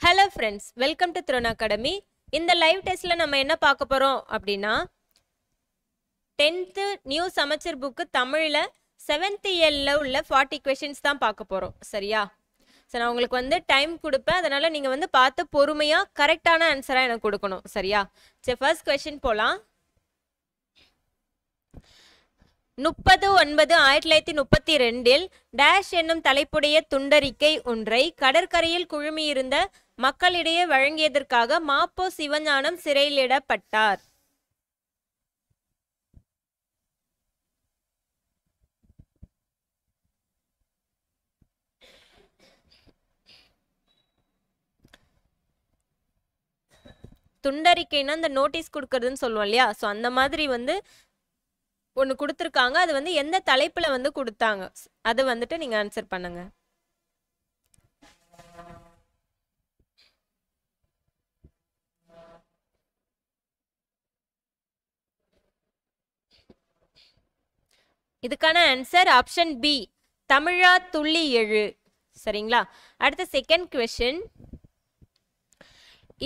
Hello friends, welcome to Throne Academy. இந்த live டெஸ்ட்ல நம்ம என்ன பார்க்க போறோம் அப்படின்னா 10th நியூ சமச்சீர் புக் தமிழ்ல 7th இயர்ல உள்ள 40 questions தான் பார்க்க போறோம். சரியா? சோ நான் உங்களுக்கு வந்து டைம் கொடுப்பேன். அதனால நீங்க வந்து பார்த்து பொறுமையா கரெக்டான ஆன்சரா எனக்கு கொடுக்கணும். சரியா? சரி ஃபர்ஸ்ட் क्वेश्चन போலாம். 30/9/1932 டேஷ் என்னும் தலைப்புடைய துண்டறிக்கை ஒன்றை கடற்கரையில் குழுமியிருந்த மக்களிடையே வழங்கியதற்காக மாப்போ சிவஞானம் சிறையிலிடப்பட்டார். துண்டறிக்கைன்னா அந்த நோட்டீஸ் கொடுக்கறதுன்னு சொல்லுவோம் இல்லையா? ஸோ அந்த மாதிரி வந்து ஒன்று கொடுத்துருக்காங்க. அது வந்து எந்த தலைப்புல வந்து கொடுத்தாங்க அது வந்துட்டு நீங்க ஆன்சர் பண்ணுங்க. இதுக்கான ஆன்சர் ஆப்ஷன் பி, தமிழா துள்ளி எழு. சரிங்களா? அடுத்த செகண்ட் क्वेश्चन,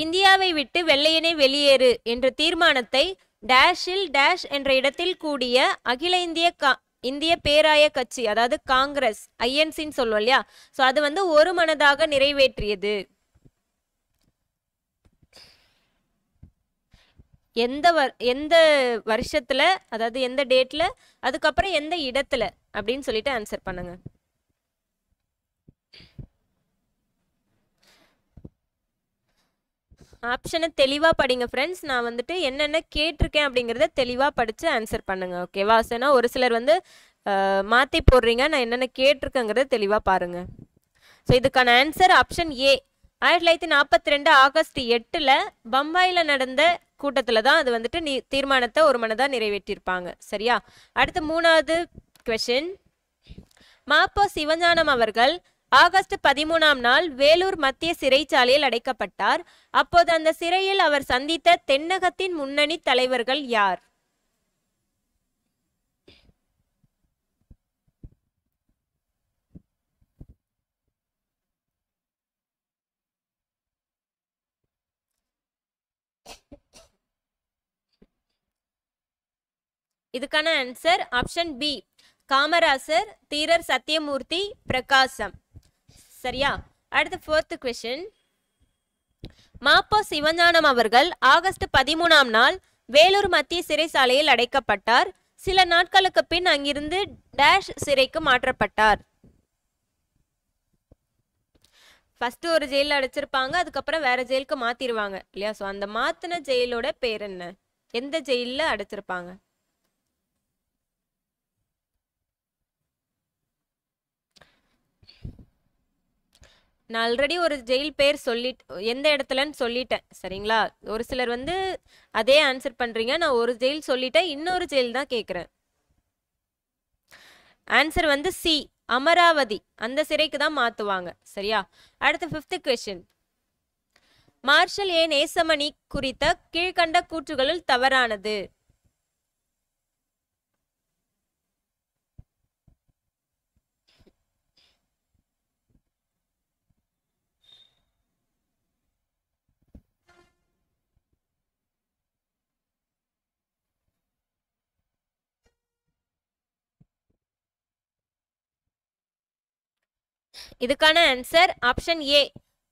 இந்தியாவை விட்டு வெள்ளையனே வெளியேறு என்ற தீர்மானத்தை டேஷில் டேஷ் என்ற இடத்தில் கூடிய அகில இந்திய பேராய கட்சி, அதாவது காங்கிரஸ், ஐஎன்சின்னு சொல்லுவோம் இல்லையா? ஸோ அது வந்து ஒரு மனதாக நிறைவேற்றியது. எந்த வருஷத்துல, அதாவது எந்த டேட்ல, அதுக்கப்புறம் எந்த இடத்துல அப்படின்னு சொல்லிட்டு ஆன்சர் பண்ணுங்க. ஆப்ஷனை தெளிவா படிங்க ஃப்ரெண்ட்ஸ். நான் வந்துட்டு என்னென்ன கேட்டிருக்கேன் அப்படிங்கிறத தெளிவா படிச்சு ஆன்சர் பண்ணுங்க. ஓகேவா? ஏன்னா ஒரு சிலர் வந்து மாத்தி போடுறீங்க. நான் என்னென்ன கேட்டிருக்கேங்கிறத தெளிவா பாருங்க. ஸோ இதுக்கான ஆன்சர் ஆப்ஷன் ஏ. 1942 ஆகஸ்ட் 8 பம்பாயில நடந்த கூட்டத்துல தான் அது வந்துட்டு தீர்மானத்தை ஒரு மனதா நிறைவேற்றியிருப்பாங்க. சரியா? அடுத்து மூணாவது क्वेश्चन, மாப்போ சிவஞானம் அவர்கள் ஆகஸ்ட் 13ஆம் நாள் வேலூர் மத்திய சிறைச்சாலையில் அடைக்கப்பட்டார். அப்போது அந்த சிறையில் அவர் சந்தித்த தென்னகத்தின் முன்னணி தலைவர்கள் யார்? இதுக்கான ஆன்சர் ஆப்ஷன் பி, காமராசர், தீரர் சத்தியமூர்த்தி, பிரகாசம். சரியா? அடுத்த ஃபோர்த் क्वेश्चन, மாப்போ சிவஞானம் அவர்கள் ஆகஸ்ட் 13ஆம் நாள் வேலூர் மத்திய சிறைச்சாலையில் அடைக்கப்பட்டார். சில நாட்களுக்கு பின் அங்கிருந்து டேஷ் சிறைக்கு மாற்றப்பட்டார். ஃபர்ஸ்ட் ஒரு ஜெயில அடைச்சிருப்பாங்க, அதுக்கப்புறம் வேற ஜெயிலுக்கு மாத்திருவாங்க இல்லையா? ஸோ அந்த மாத்தின ஜெயிலோட பேர் என்ன? எந்த ஜெயில அடைச்சிருப்பாங்க? நான் ஆல்ரெடி ஒரு ஜெயில் பேர் எந்த இடத்துலன்னு சொல்லிட்டேன். சரிங்களா? ஒரு சிலர் வந்து அதே ஆன்சர் பண்றீங்க. நான் ஒரு ஜெயில் சொல்லிட்டேன், இன்னொரு ஜெயில் தான் கேட்குறேன். ஆன்சர் வந்து சி, அமராவதி. அந்த சிறைக்கு தான் மாத்துவாங்க. சரியா? அடுத்த fifth question, Marshal A Nesamani குறித்த கீழ்கண்ட கூற்றுகளுள் தவறானது. இதுக்கான ஆன்சர் ஆப்ஷன் ஏ,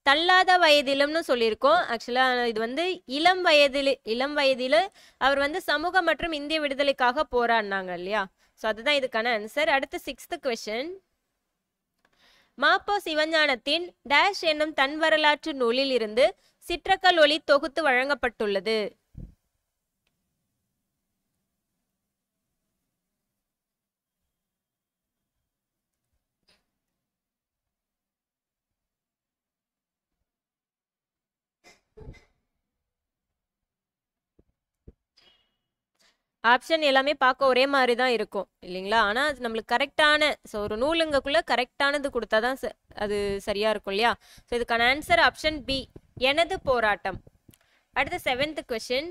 தள்ளாத வயதிலும்னு சொல்லியிருக்கோம். ஆக்சுவலா இது வந்து இளம் வயதில் அவர் வந்து சமூக மற்றும் இந்திய விடுதலைக்காக போராடினாங்க இல்லையா? ஸோ அதுதான் இதுக்கான ஆன்சர். அடுத்து சிக்ஸ்த் क्वेश्चन, மாப்போ சிவஞானத்தின் டேஷ் என்னும் தன் வரலாற்று நூலில் இருந்து சிற்றக்கல் ஒளி தொகுத்து வழங்கப்பட்டுள்ளது. ஆப்ஷன் எல்லாமே பார்க்க ஒரே மாதிரி தான் இருக்கும் இல்லைங்களா? ஆனால் அது நம்மளுக்கு கரெக்டான, ஸோ ஒரு நூலுங்கக்குள்ள கரெக்டானது கொடுத்தா தான் அது சரியா இருக்கும் இல்லையா? ஸோ இதுக்கான ஆன்சர் ஆப்ஷன் பி, எனது போராட்டம். அடுத்த செவன்த் क्वेश्चन,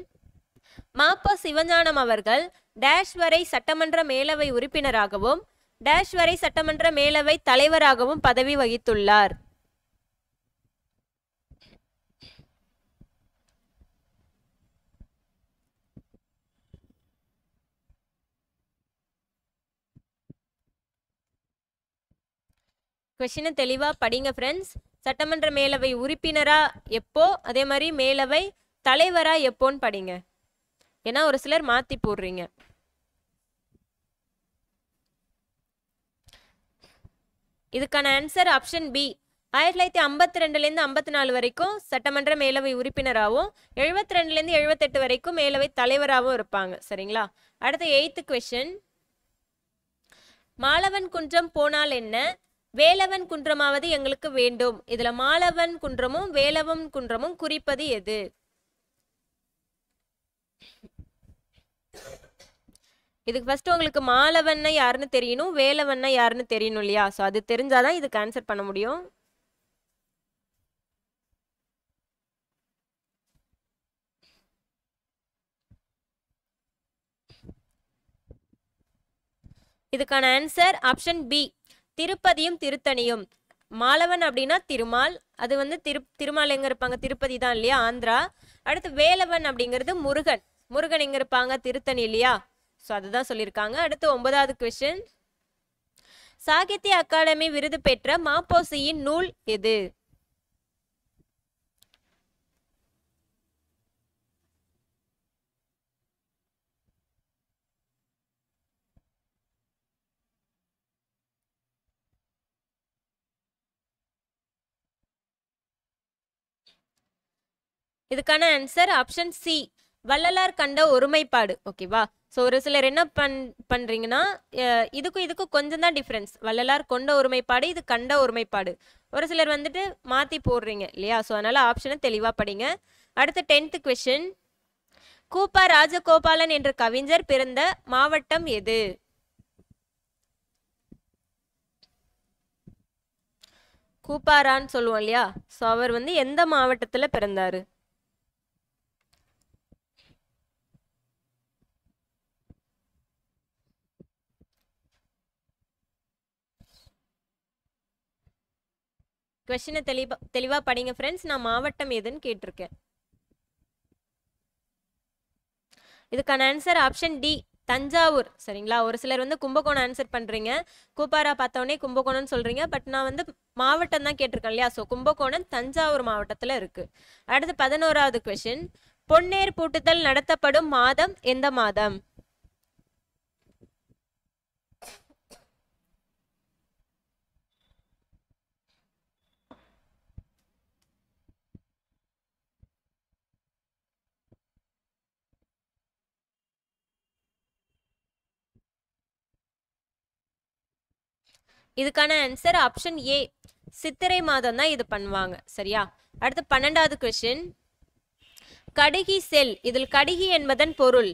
மாப்போ சிவஞானம் அவர்கள் டேஷ் வரை சட்டமன்ற மேலவை உறுப்பினராகவும் டேஷ் வரை சட்டமன்ற மேலவை தலைவராகவும் பதவி வகித்துள்ளார். கொஸ்டினை தெளிவா படிங்க ஃப்ரெண்ட்ஸ். சட்டமன்ற மேலவை உறுப்பினரா எப்போ, அதே மாதிரி மேலவை தலைவரா எப்போன்னு படிங்க. ஏன்னா ஒரு சிலர் மாத்தி போடுறீங்க. இதுக்கான ஆன்சர் ஆப்ஷன் பி. 1952லேருந்து 54 வரைக்கும் சட்டமன்ற மேலவை உறுப்பினராகவும் 72லேருந்து 78 வரைக்கும் மேலவை தலைவராகவும் இருப்பாங்க. சரிங்களா? அடுத்த 8th கொஸ்டின். மாலவன் குன்றம் போனால் என்ன, வேலவன் குன்றமாவது எங்களுக்கு வேண்டும். இதுல மாலவன் குன்றமும் வேலவன் குன்றமும் குறிப்பது எது? இதுக்கு ஃபர்ஸ்ட் உங்களுக்கு மாலவன்னா யாருன்னு தெரியணும், வேலவன்னா யாருன்னு தெரியணும் இல்லையா? ஸோ அது தெரிஞ்சாதான் இதுக்கு ஆன்சர் பண்ண முடியும். இதுக்கான ஆன்சர் ஆப்ஷன் பி. திருப்பதியும் திருத்தணியும். மாலவன் அப்படின்னா திருமால், அது வந்து திருமால் எங்க இருப்பாங்க? திருப்பதி தான் இல்லையா, ஆந்திரா. அடுத்து வேலவன் அப்படிங்கிறது முருகன், முருகன் எங்க இருப்பாங்க? திருத்தணி இல்லையா? ஸோ அதுதான் சொல்லியிருக்காங்க. அடுத்து 9வது கொஸ்டின். சாகித்ய அகாடமி விருது பெற்ற மாப்போசியின் நூல் எது? இதுக்கான ஆன்சர் ஆப்ஷன் சி. வள்ளலார் கண்ட ஒருமைப்பாடு. ஓகேவா? ஸோ ஒரு சிலர் என்ன பண்றீங்கன்னா இதுக்கும் கொஞ்சம் தான் டிஃப்ரென்ஸ். வள்ளலார் கொண்ட ஒருமைப்பாடு, இது கண்ட ஒருமைப்பாடு. ஒரு சிலர் வந்துட்டு மாத்தி போடுறீங்க இல்லையா? ஸோ அதனால ஆப்ஷனை தெளிவா படிங்க. அடுத்து 10th கொஸ்டின். கூப்பா ராஜகோபாலன் என்ற கவிஞர் பிறந்த மாவட்டம் எது? கூப்பாரான்னு சொல்லுவோம் இல்லையா? ஸோ அவர் வந்து எந்த மாவட்டத்துல பிறந்தாரு? கொஸ்டினை தெளிவா படிங்க ஃப்ரெண்ட்ஸ். நான் மாவட்டம் எதுன்னு கேட்டிருக்கேன். இதுக்கான ஆன்சர் ஆப்ஷன் டி. தஞ்சாவூர். சரிங்களா? ஒரு சிலர் வந்து கும்பகோணம் ஆன்சர் பண்றீங்க, கூப்பாரா பார்த்தோன்னே கும்பகோணம்னு சொல்றீங்க. பட் நான் வந்து மாவட்டம் தான் கேட்டிருக்கேன் இல்லையா? ஸோ கும்பகோணம் தஞ்சாவூர் மாவட்டத்துல இருக்கு. அடுத்து 11வது கொஸ்டின். பொன்னேர் பூட்டுதல் நடத்தப்படும் மாதம் எந்த மாதம்? இதுக்கான ஆன்சர் ஆப்ஷன் ஏ. சித்திரை மாதம் தான் இது பண்ணுவாங்க. சரியா? அடுத்து 12வது கொஸ்டின். கடிகி செல். இதில் கடிகி என்பதன் பொருள்?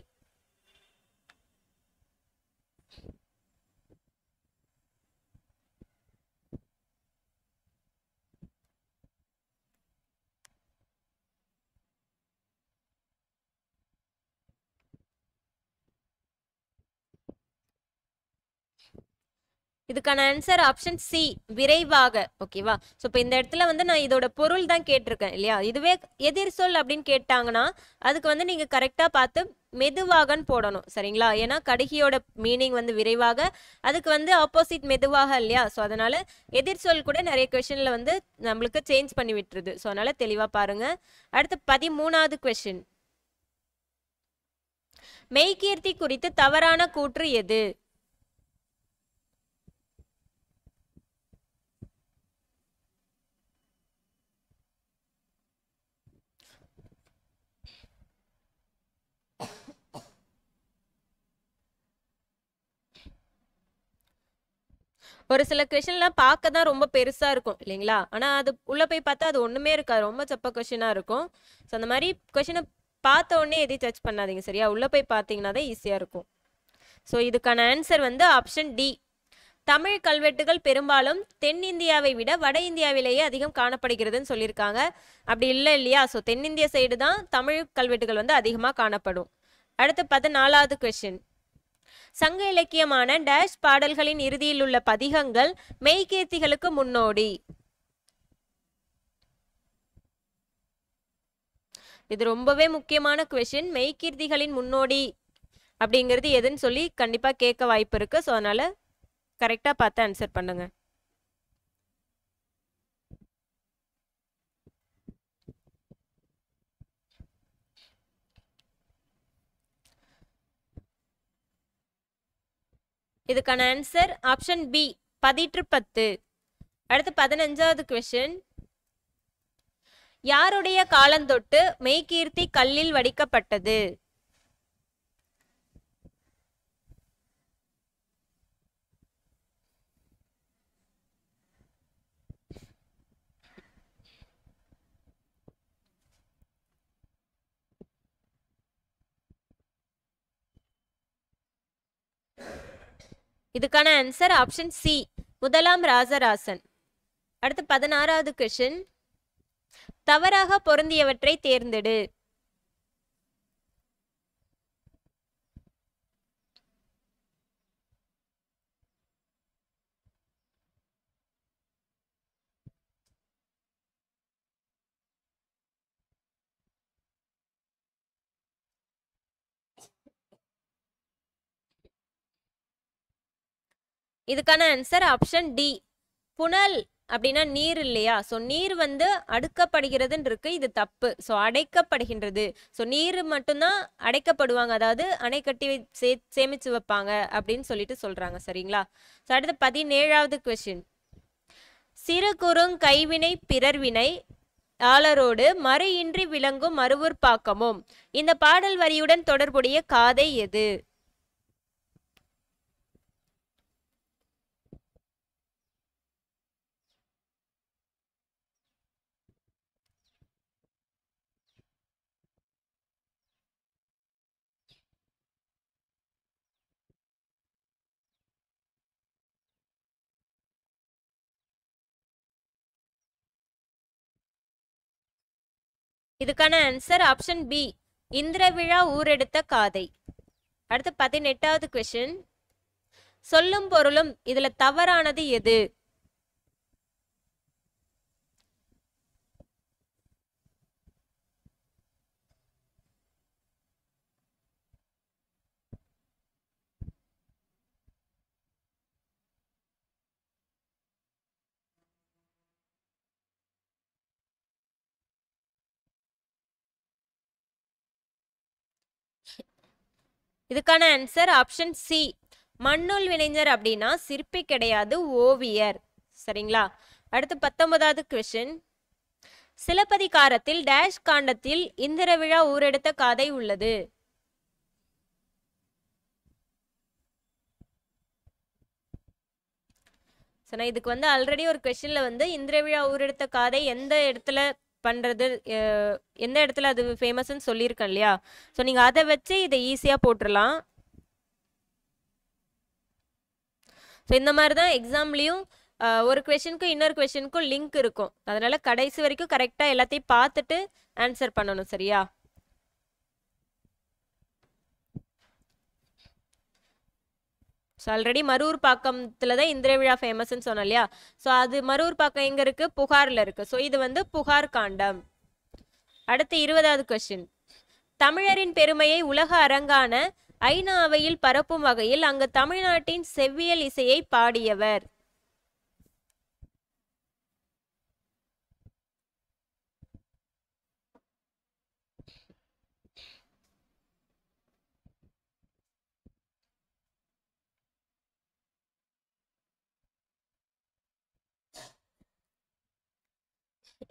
இதுக்கான ஆன்சர் ஆப்ஷன் சி. விரைவாக. ஓகேவா? ஸோ இப்போ இந்த இடத்துல வந்து நான் இதோட பொருள் தான் கேட்டிருக்கேன் இல்லையா? இதுவே எதிர் சொல் அப்படின்னு கேட்டாங்கன்னா அதுக்கு வந்து நீங்க கரெக்டா பார்த்து மெதுவாகன்னு போடணும். சரிங்களா? ஏன்னா கடிகியோட மீனிங் வந்து விரைவாக, அதுக்கு வந்து ஆப்போசிட் மெதுவாக இல்லையா? ஸோ அதனால எதிர் சொல் கூட நிறைய கொஸ்டின்ல வந்து நம்மளுக்கு சேஞ்ச் பண்ணி விட்டுருது. ஸோ அதனால தெளிவா பாருங்க. அடுத்து 13வது கொஸ்டின். மெய்கீர்த்தி குறித்து தவறான கூற்று எது? ஒரு சில கொஸ்டின்லாம் பார்க்க தான் ரொம்ப பெருசா இருக்கும் இல்லைங்களா? ஆனா அது உள்ள போய் பார்த்தா அது ஒண்ணுமே இருக்காது, ரொம்ப சப்ப கொஸ்டினா இருக்கும். ஸோ அந்த மாதிரி கொஸ்டினை பார்த்த உடனே எதையும் டச் பண்ணாதீங்க. சரியா? உள்ள போய் பார்த்தீங்கன்னா தான் ஈஸியா இருக்கும். ஸோ இதுக்கான ஆன்சர் வந்து ஆப்ஷன் டி. தமிழ் கல்வெட்டுகள் பெரும்பாலும் தென்னிந்தியாவை விட வட இந்தியாவிலேயே அதிகம் காணப்படுகிறதுன்னு சொல்லியிருக்காங்க. அப்படி இல்லை இல்லையா? ஸோ தென்னிந்திய சைடு தான் தமிழ் கல்வெட்டுகள் வந்து அதிகமாக காணப்படும். அடுத்து 14வது கொஸ்டின். சங்க இலக்கியமான டேஷ் பாடல்களின் இறுதியில் உள்ள பதிகங்கள் மெய்கீர்த்திகளுக்கு முன்னோடி. இது ரொம்பவே முக்கியமான கொஸ்டின். மெய்கீர்த்திகளின் முன்னோடி அப்படிங்கிறது எதுன்னு சொல்லி கண்டிப்பா கேட்க வாய்ப்பு இருக்கு. ஸோ அதனால கரெக்டா பார்த்து ஆன்சர் பண்ணுங்க. இதுக்கான ஆன்சர் ஆப்ஷன் பி, பதிற்று பத்து. அடுத்து 15வது கொஸ்டின். யாருடைய காலந்தொட்டு மெய்கீர்த்தி கல்லில் வடிக்கப்பட்டது? இதுக்கான ஆன்சர் ஆப்ஷன் சி, முதலாம் ராசராசன். அடுத்து 16வது கொஸ்டின். தவறாக பொருந்தியவற்றை தேர்ந்தெடு. இதுக்கான ஆன்சர் ஆப்ஷன் டி, புனல் அப்படின்னா நீர் இல்லையா? ஸோ நீர் வந்து அடுக்கப்படுகிறதுன்னு இருக்கு, இது தப்பு. ஸோ அடைக்கப்படுகின்றது. ஸோ நீர் மட்டும்தான் அடைக்கப்படுவாங்க, அதாவது அணை கட்டி சேமிச்சு வைப்பாங்க அப்படின்னு சொல்லிட்டு சொல்றாங்க. சரிங்களா? ஸோ அடுத்து 17வது கொஸ்டின். சிறு குறுங் கைவினை பிறர்வினை ஆளரோடு மறு இன்றி விளங்கும் மறுவூர்ப்பாக்கமும் இந்த பாடல் வரியுடன் தொடர்புடைய காதை எது? இதுக்கான ஆன்சர் ஆப்ஷன் பி, இந்திரவிழா ஊரெடுத்த காதை. அடுத்து 18வது கொஸ்டின். சொல்லும் பொருளும் இதுல தவறானது எது? இதுக்கான ஆன்சர் ஆப்ஷன் சி, மண்ணுள் வினைஞர் அப்படின்னா சிற்பி கிடையாது, ஓவியர். சரிங்களா? அடுத்து 19வது கொஸ்டின். சிலப்பதிகாரத்தில் டேஷ் காண்டத்தில் இந்திரவிழா ஊரெடுத்த காதை உள்ளது? இதுக்கு வந்து ஆல்ரெடி ஒரு கொஸ்டின்ல வந்து இந்திரவிழா ஊரெடுத்த காதை எந்த இடத்துல பண்றது, எந்த இடத்துல அது ஃபேமஸ்ன்னு சொல்லியிருக்கேன் இல்லையா? ஸோ நீங்க அதை வச்சு இதை ஈஸியா போட்டுடலாம். ஸோ இந்த மாதிரி தான் எக்ஸாம்லயும் ஒரு கொஸ்டினுக்கும் இன்னொரு கொஸ்டினுக்கும் லிங்க் இருக்கும். அதனால கடைசி வரைக்கும் கரெக்டா எல்லாத்தையும் பார்த்துட்டு ஆன்சர் பண்ணணும். சரியா? ஸோ ஆல்ரெடி மரூர் பாக்கத்துல தான் இந்திரவிழா ஃபேமஸ்ன்னு சொன்னோம் இல்லையா? ஸோ அது மரூர் பாக்கம் எங்க இருக்கு? புகார்ல இருக்கு. ஸோ இது வந்து புகார் காண்டம். அடுத்து 20வது கொஸ்டின். தமிழரின் பெருமையை உலக அரங்கான ஐநா அவையில் பரப்பும் வகையில் அங்கு தமிழ்நாட்டின் செவ்வியல் இசையை பாடியவர்?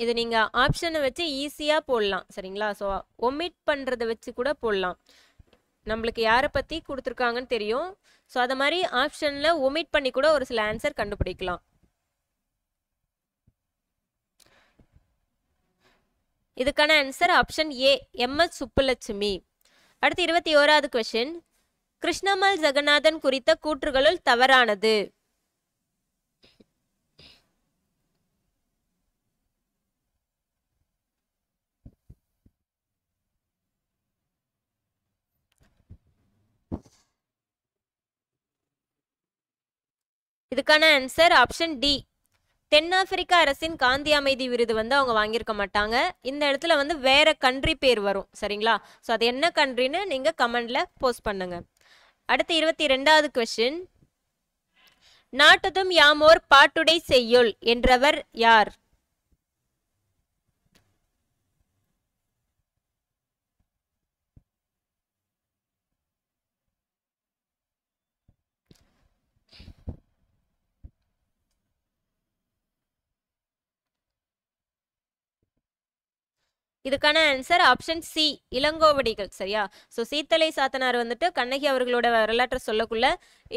இது நீங்க ஆப்ஷனை வச்சு ஈஸியா போடலாம். சரிங்களா? ஸோ ஒமிட் பண்றதை வச்சு கூட போடலாம். நம்மளுக்கு யாரை பத்தி கொடுத்துருக்காங்கன்னு தெரியும். ஸோ அதை மாதிரி ஆப்ஷன்ல ஒமிட் பண்ணி கூட ஒரு சில ஆன்சர் கண்டுபிடிக்கலாம். இதுக்கான answer option A, MS. Subbulakshmi. அடுத்து 21வது கொஸ்டின். கிருஷ்ணமல் ஜெகநாதன் குறித்த கூற்றுகளுள் தவறானது? இதுக்கான ஆன்சர் ஆப்ஷன் டி, தென்னாப்பிரிக்க அரசின் காந்தி அமைதி விருது வந்து அவங்க வாங்கியிருக்க மாட்டாங்க. இந்த இடத்துல வந்து வேற கண்ட்ரி பேர் வரும். சரிங்களா? ஸோ அது என்ன கண்ட்ரின்னு நீங்க கமெண்ட்ல போஸ்ட் பண்ணுங்க. அடுத்து 22வது கொஸ்டின். நாட்டுதும் யாமோர் பாட்டுடை செய்யுள் என்றவர் யார்? இதுக்கான ஆன்சர் ஆப்ஷன் சி, இளங்கோவடிகள். சரியா? ஸோ சீத்தலை சாத்தனார் வந்துட்டு கண்ணகி அவர்களோட வரலாற்றை சொல்லக்குள்ள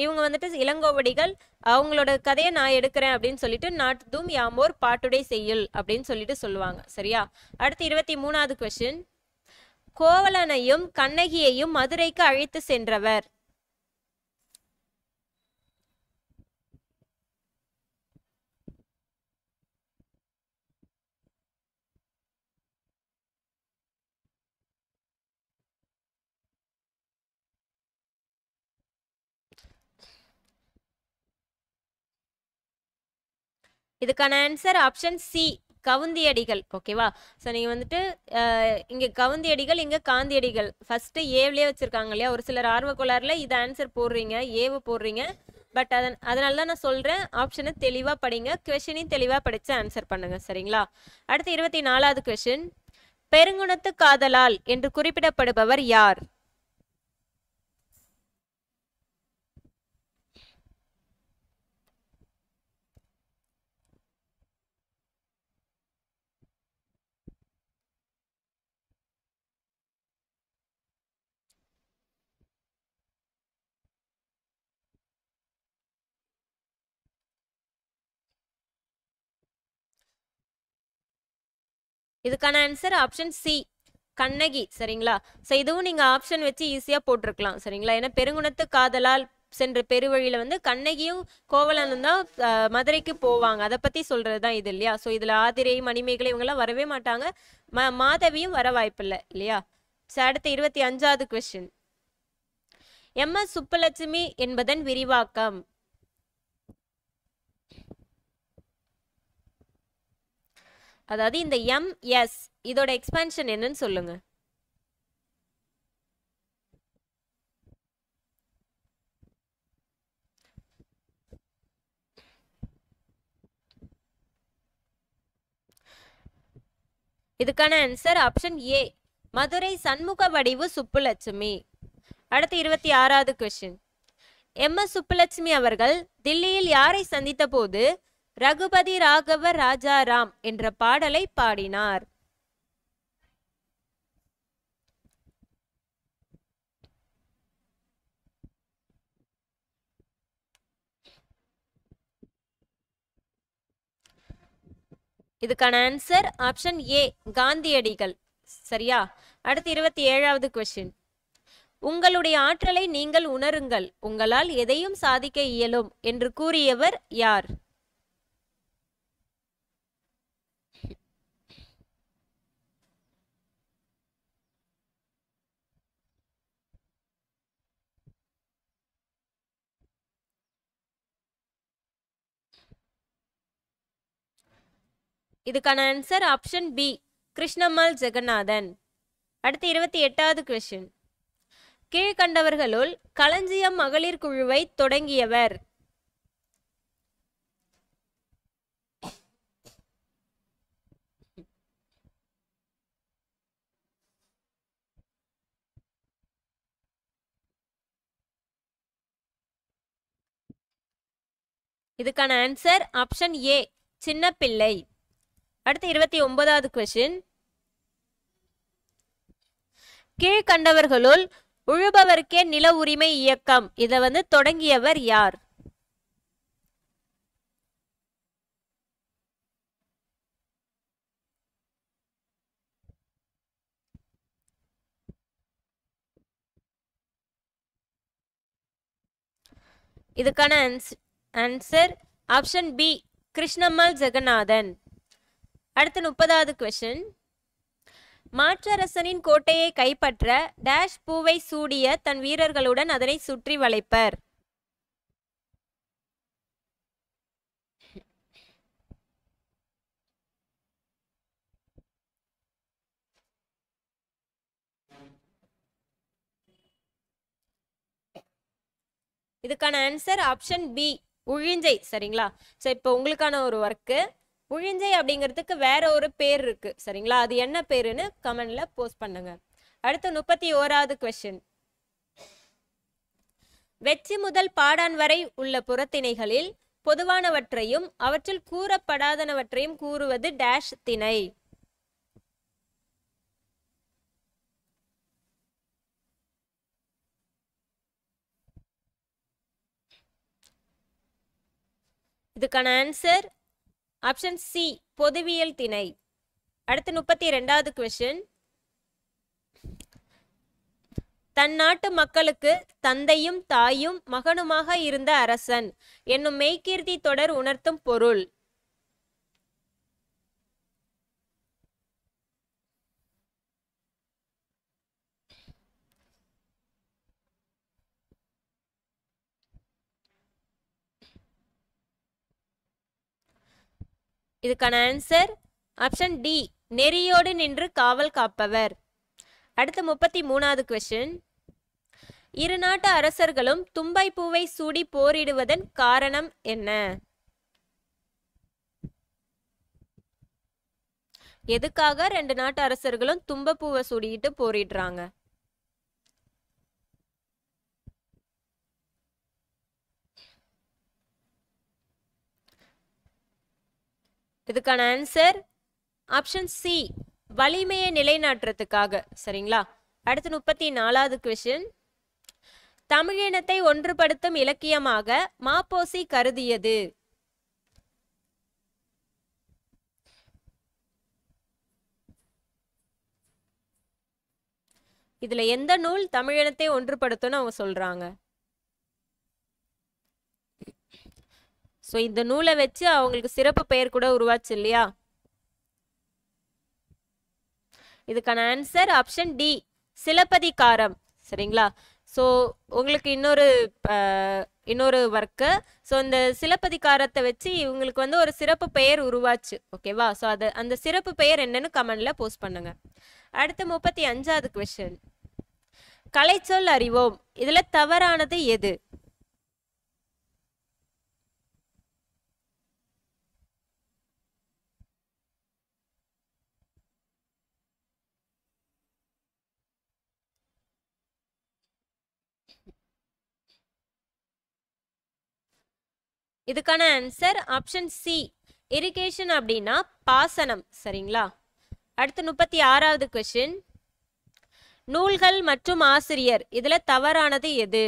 இவங்க வந்துட்டு இளங்கோவடிகள் அவங்களோட கதையை நான் எடுக்கிறேன் அப்படின்னு சொல்லிட்டு நாட்டுதும் யாமோர் பாட்டுடை செய்யுள் அப்படின்னு சொல்லிட்டு சொல்லுவாங்க. சரியா? அடுத்து 23வது கொஸ்டின். கோவலனையும் கண்ணகியையும் மதுரைக்கு அழைத்து சென்றவர். இதுக்கான ஆன்சர் ஆப்ஷன் சி, கவுந்தியடிகள். ஓகேவா? ஸோ நீங்கள் வந்துட்டு இங்கே கவுந்தியடிகள், இங்கே காந்தியடிகள் ஃபஸ்ட்டு ஏவ்லேயே வச்சுருக்காங்க இல்லையா? ஒரு சிலர் ஆர்வக்கோளாறில் இதை ஆன்சர் போடுறீங்க, ஏவு போடுறீங்க. பட் அதனால தான் நான் சொல்கிறேன், ஆப்ஷனை தெளிவாக படிங்க, கொஷினையும் தெளிவாக படித்து ஆன்சர் பண்ணுங்க. சரிங்களா? அடுத்து 24வது கொஷின். பெருங்குணத்து காதலால் என்று குறிப்பிடப்படுபவர் யார்? இதுக்கான ஆன்சர் ஆப்ஷன் சி, கண்ணகி. சரிங்களா? ஸோ இதுவும் நீங்கள் ஆப்ஷன் வச்சு ஈஸியாக போட்டிருக்கலாம். சரிங்களா? ஏன்னா பெருங்குணத்து காதலால் சென்ற பெருவழியில் வந்து கண்ணகியும் கோவலனும் தான் மதுரைக்கு போவாங்க. அதை பற்றி சொல்கிறது தான் இது இல்லையா? ஸோ இதில் ஆதிரை, மணிமேகலை இவங்கெல்லாம் வரவே மாட்டாங்க. மாதவியும் வர வாய்ப்பில்லை இல்லையா? ஸோ அடுத்து 25வது கொஸ்டின். எம்.எஸ். சுப்புலட்சுமி என்பதன் விரிவாக்கம். அதாவது இந்த எம்.எஸ். இதோட எக்ஸ்பான்ஷன் என்னன்னு சொல்லுங்க. இதுக்கான answer option A, Madurai Shanmuga வடிவு சுப்புலட்சுமி. அடுத்து 26வது கொஸ்டின். எம்.எஸ். சுப்புலட்சுமி அவர்கள் தில்லியில் யாரை சந்தித்த போது ரகுபதி ராகவ ராஜாராம் என்ற பாடலை பாடினார்? இதுக்கான ஆன்சர் ஆப்ஷன் ஏ, காந்தியடிகள். சரியா? அடுத்து 27வது கொஸ்டின். உங்களுடைய ஆற்றலை நீங்கள் உணருங்கள், உங்களால் எதையும் சாதிக்க இயலும் என்று கூறியவர் யார்? இதுக்கான answer option B, Krishnammal Jagannathan. அடுத்து 28வது கொஸ்டின். கீழ்கண்டவர்களுள் களஞ்சியம் மகளிர் குழுவை தொடங்கியவர்? இதுக்கான ஆன்சர் ஆப்ஷன் ஏ, சின்ன பிள்ளை. அடுத்து 29வது கொஸ்டின். கீழ்கண்டவர்களுள் உழுபவர்க்கே நில உரிமை இயக்கம் இதை வந்து தொடங்கியவர் யார்? இதுக்கான answer option B, Krishnammal Jagannathan. அடுத்து 30வது கொஸ்டின். மாற்றரசனின் கோட்டையை கைப்பற்ற டேஷ் பூவை சூடிய தன் வீரர்களுடன் அதனை சுற்றி வளைப்பர்? இதுக்கான ஆன்சர் ஆப்ஷன் பி, உழிஞ்சை. சரிங்களா? ஸோ இப்போ உங்களுக்கான ஒரு ஒர்க்கு, உழிஞ்சை அப்படிங்கிறதுக்கு வேற ஒரு பேர் இருக்கு. சரிங்களா? அது என்ன பேருன்னு கமெண்ட்ல போஸ்ட் பண்ணுங்க. அடுத்து 31வது கொஸ்டின். வெச்சி முதல் பாடான் வரை உள்ள புறத்திணைகளில் பொதுவானவற்றையும் அவற்றில் கூறப்படாதனவற்றையும் கூறுவது டேஷ் திணை? இதுக்கான ஆன்சர் ஆப்ஷன் சி பொதுவியல் திணை. அடுத்து 32வது கொஸ்டின். தன் நாட்டு மக்களுக்கு தந்தையும் தாயும் மகனுமாக இருந்த அரசன் என்னும் மெய்கீர்த்தி தொடர் உணர்த்தும் பொருள். இதுக்கான ஆன்சர் ஆப்ஷன் டி நெறியோடு நின்று காவல் காப்பவர். அடுத்து 33வது கொஸ்டின். இரு நாட்டு அரசர்களும் தும்பை பூவை சூடி போரிடுவதன் காரணம் என்ன? எதுக்காக ரெண்டு நாட்டு அரசர்களும் தும்பப்பூவை சூடிட்டு போரிடுறாங்க? இதுக்கான ஆன்சர் ஆப்ஷன் சி வலிமையை நிலைநாட்டுறதுக்காக. சரிங்களா? அடுத்து 34வது கொஸ்டின். தமிழினத்தை ஒன்றுபடுத்தும் இலக்கியமாக மாப்போசி கருதியது. இதுல எந்த நூல் தமிழினத்தை ஒன்றுபடுத்தும்னு அவங்க சொல்றாங்க? சோ இந்த நூலை வச்சு அவங்களுக்கு சிறப்பு பெயர் கூட உருவாச்சு இல்லையா? இதுக்கான ஆன்சர் ஆப்ஷன் டி சிலப்பதிகாரம். சரிங்களா? ஸோ உங்களுக்கு இன்னொரு ஒர்க்கு. ஸோ இந்த சிலப்பதிகாரத்தை வச்சு இவங்களுக்கு வந்து ஒரு சிறப்பு பெயர் உருவாச்சு. ஓகேவா? ஸோ அந்த சிறப்பு பெயர் என்னன்னு கமெண்ட்ல போஸ்ட் பண்ணுங்க. அடுத்து 35வது கொஸ்டின். கலைச்சொல் அறிவோம். இதுல தவறானது எது? இதுக்கான ஆன்சர் ஆப்ஷன் சி இரிகேஷன் அப்படின்னா பாசனம். சரிங்களா? அடுத்து 36வது கொஸ்டின். நூல்கள் மற்றும் ஆசிரியர் இதுல தவறானது எது?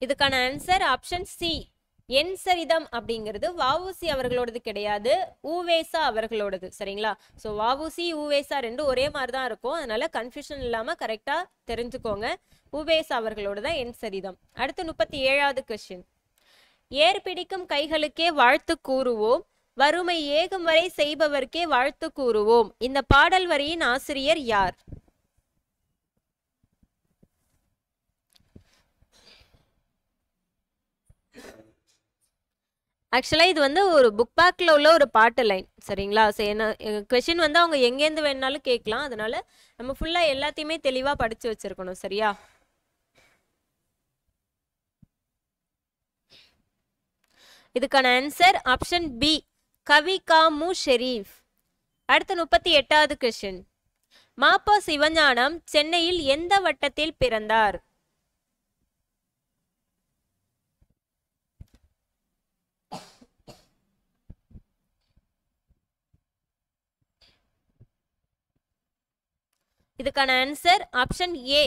இதுக்கான ஆன்சர் ஆப்ஷன் சி என் சரிதம் அப்படிங்கிறது வஉசி அவர்களோடது கிடையாது, உவேசா அவர்களோடது. சரிங்களா? ஸோ வஉசி உவேசா ரெண்டும் ஒரே மாதிரி தான் இருக்கும். அதனால கன்ஃபியூஷன் இல்லாம கரெக்டா தெரிஞ்சுக்கோங்க. உவேசா அவர்களோட தான் என் சரிதம். அடுத்து 37வது கொஸ்டின். ஏர் பிடிக்கும் கைகளுக்கே வாழ்த்து கூறுவோம், வறுமை ஏகும் வரை செய்பவர்க்கே வாழ்த்து கூறுவோம். இந்த பாடல் வரியின் ஆசிரியர் யார்? ஆக்சுவலாக இது வந்து ஒரு புக் பேக்கில் உள்ள ஒரு பாட்டு லைன். சரிங்களா? ஸோ என்ன கொஷின் வந்து அவங்க எங்கேருந்து வேணாலும் கேட்கலாம். அதனால நம்ம ஃபுல்லாக எல்லாத்தையுமே தெளிவாக படித்து வச்சிருக்கணும். சரியா? இதுக்கான ஆன்சர் ஆப்ஷன் பி கவி காமு ஷெரீஃப். அடுத்து 38வது கொஸ்டின். மாப்போ சிவஞானம் சென்னையில் எந்த வட்டத்தில் பிறந்தார்? இதுக்கான ஆன்சர் ஆப்ஷன் ஏ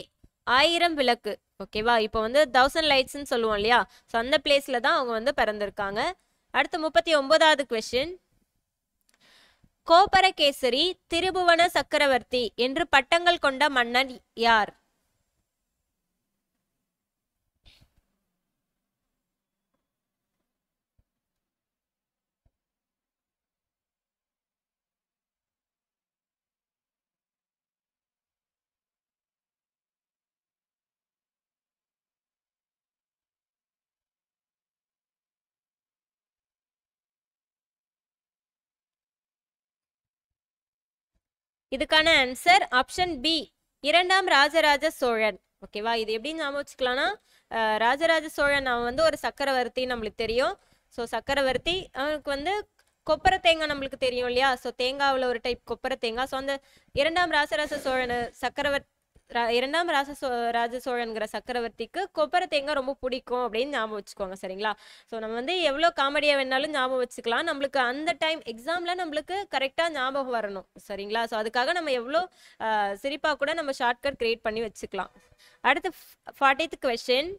1000 விளக்கு. ஓகேவா? இப்போ வந்து 1000 லைட்ஸ்ன்னு சொல்லுவோம் இல்லையா? ஸோ அந்த பிளேஸ்ல தான் அவங்க வந்து பிறந்திருக்காங்க. அடுத்து 39வது கொஸ்டின். கோபரகேசரி, திருபுவன சக்கரவர்த்தி என்று பட்டங்கள் கொண்ட மன்னன் யார்? இதுக்கான ஆன்சர் ஆப்ஷன் பி 2ஆம் ராஜராஜ சோழன். ஓகேவா? இது எப்படி ஞாபகம் வச்சுக்கலாம்னா ராஜராஜ சோழன் அவன் வந்து ஒரு சக்கரவர்த்தி நம்மளுக்கு தெரியும். ஸோ சக்கரவர்த்தி அவனுக்கு வந்து கொப்பரை தேங்காய் நம்மளுக்கு தெரியும் இல்லையா? ஸோ தேங்காவில் ஒரு டைப் கொப்பரை தேங்காய். ஸோ அந்த 2ஆம் ராஜராஜ சோழன் இரண்டாம் ராஜ சோழன்கிற சக்கரவர்த்திக்கு கொப்பரை தேங்காய் ரொம்ப பிடிக்கும் அப்படின்னு ஞாபகம் வச்சுக்கோங்க சரிங்களா. ஸோ நம்ம வந்து எவ்வளோ காமெடியாக வேணாலும் ஞாபகம் வச்சுக்கலாம், நம்மளுக்கு அந்த டைம் எக்ஸாமில் நம்மளுக்கு கரெக்டாக ஞாபகம் வரணும் சரிங்களா. ஸோ அதுக்காக நம்ம எவ்வளோ சிரிப்பாக கூட நம்ம ஷார்ட்கட் கிரியேட் பண்ணி வச்சுக்கலாம். அடுத்து 40th கொஸ்டின்.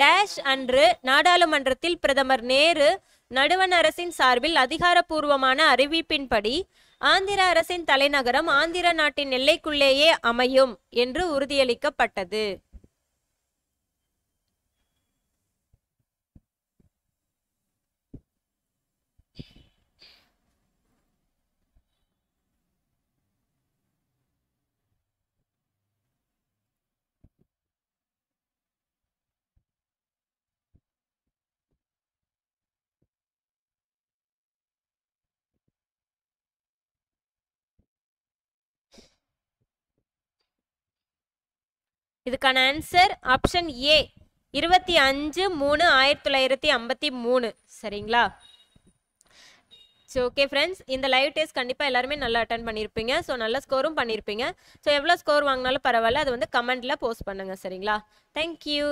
டேஷ் அன்று நாடாளுமன்றத்தில் பிரதமர் நேரு நடுவண் அரசின் சார்பில் அதிகாரப்பூர்வமான அறிவிப்பின்படி ஆந்திர அரசின் தலைநகரம் ஆந்திர நாட்டின் எல்லைக்குள்ளேயே அமையும் என்று உறுதியளிக்கப்பட்டது. இதுக்கான ஆன்சர் ஆப்ஷன் ஏ 25/3/1953 சரிங்களா. ஸோ ஓகே ஃப்ரெண்ட்ஸ், இந்த லைவ் டெஸ்ட் கண்டிப்பாக எல்லாருமே நல்லா அட்டன் பண்ணியிருப்பீங்க. ஸோ நல்ல ஸ்கோரும் பண்ணியிருப்பீங்க. ஸோ எவ்வளோ ஸ்கோர் வாங்கினாலும் பரவாயில்ல, அது வந்து கமெண்ட்டில் போஸ்ட் பண்ணுங்கள் சரிங்களா. தேங்க்யூ.